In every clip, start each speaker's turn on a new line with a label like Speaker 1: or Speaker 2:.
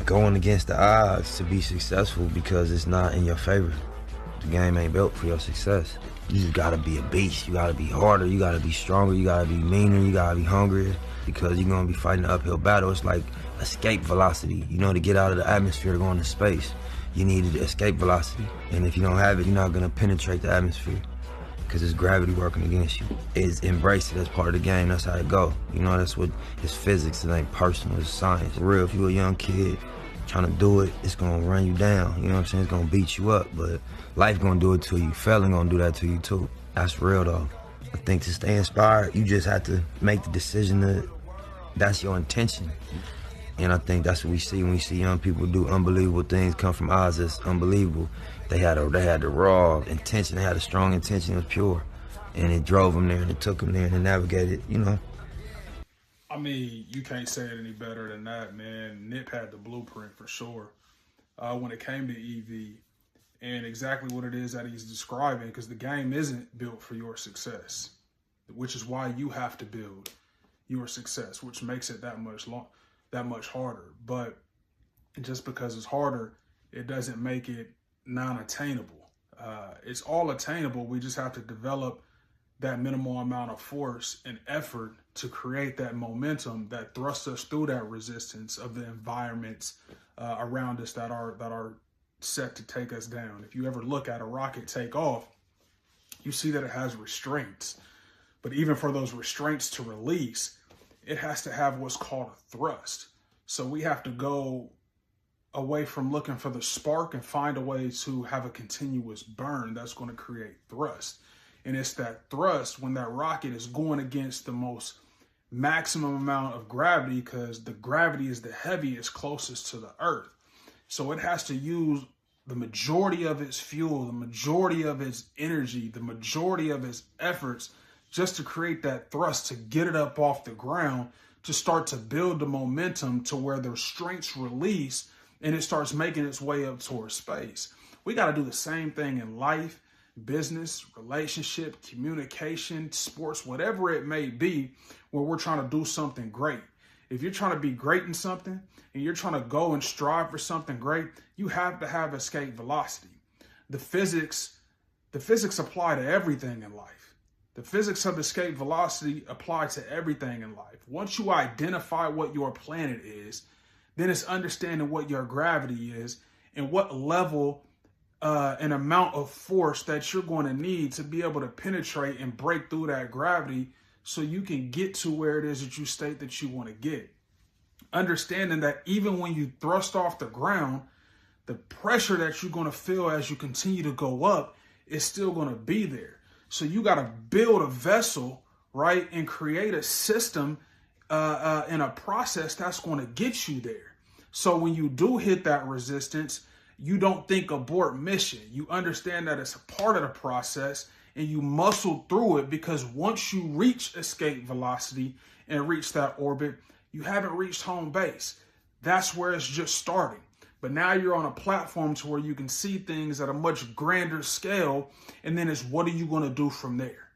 Speaker 1: going against the odds to be successful because it's not in your favor. The game ain't built for your success. You just gotta be a beast. You gotta be harder. You gotta be stronger. You gotta be meaner. You gotta be hungrier because you're gonna be fighting an uphill battle. It's like escape velocity. You know, to get out of the atmosphere to go into space, you need escape velocity. And if you don't have it, you're not gonna penetrate the atmosphere because it's gravity working against you. It's embrace it as part of the game. That's how it go. You know, that's what it's physics. It ain't personal. It's science. For real, if you a young kid trying to do it, it's gonna run you down. You know what I'm saying? It's gonna beat you up, but life gonna do it to you. Failing gonna do that to you too. That's real though. I think to stay inspired, you just have to make the decision that that's your intention. And I think that's what we see when we see young people do unbelievable things come from odds that's unbelievable. They had the raw intention, they had a strong intention, it was pure. And it drove them there and it took them there and they navigated, you know.
Speaker 2: I mean, you can't say it any better than that, man. Nip had the blueprint for sure when it came to EV and exactly what it is that he's describing, because the game isn't built for your success, which is why you have to build your success, which makes it that much harder. But just because it's harder, it doesn't make it non-attainable. It's all attainable. We just have to develop that minimal amount of force and effort to create that momentum that thrusts us through that resistance of the environments around us that are set to take us down. If you ever look at a rocket take off, you see that it has restraints. But even for those restraints to release, it has to have what's called a thrust. So we have to go away from looking for the spark and find a way to have a continuous burn that's going to create thrust. And it's that thrust when that rocket is going against the most maximum amount of gravity, because the gravity is the heaviest closest to the earth. So it has to use the majority of its fuel, the majority of its energy, the majority of its efforts just to create that thrust, to get it up off the ground, to start to build the momentum to where the restraints release and it starts making its way up towards space. We got to do the same thing in life, business, relationship, communication, sports, whatever it may be, where we're trying to do something great. If you're trying to be great in something and you're trying to go and strive for something great, you have to have escape velocity. The physics apply to everything in life. The physics of escape velocity apply to everything in life. Once you identify what your planet is, then it's understanding what your gravity is and what level an amount of force that you're going to need to be able to penetrate and break through that gravity so you can get to where it is that you state that you want to get. Understanding that even when you thrust off the ground, the pressure that you're going to feel as you continue to go up is still going to be there. So you got to build a vessel, right, and create a system and a process that's going to get you there. So when you do hit that resistance, you don't think abort mission. You understand that it's a part of the process and you muscle through it, because once you reach escape velocity and reach that orbit, you haven't reached home base. That's where it's just starting. But now you're on a platform to where you can see things at a much grander scale. And then it's, what are you going to do from there?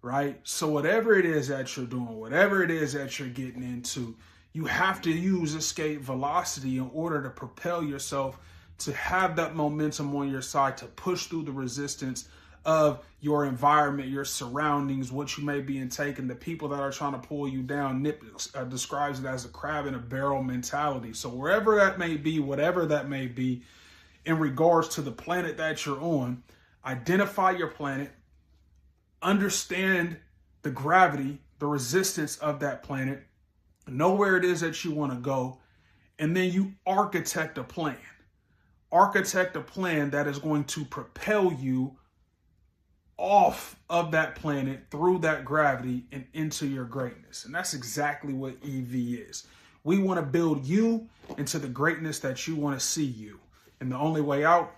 Speaker 2: Right? So whatever it is that you're doing, whatever it is that you're getting into, you have to use escape velocity in order to propel yourself to have that momentum on your side, to push through the resistance of your environment, your surroundings, what you may be intaking, the people that are trying to pull you down. Nip describes it as a crab in a barrel mentality. So wherever that may be, whatever that may be, in regards to the planet that you're on, identify your planet, understand the gravity, the resistance of that planet, know where it is that you want to go, and then you architect a plan. Architect a plan that is going to propel you off of that planet, through that gravity, and into your greatness. And that's exactly what EV is. We want to build you into the greatness that you want to see you. And the only way out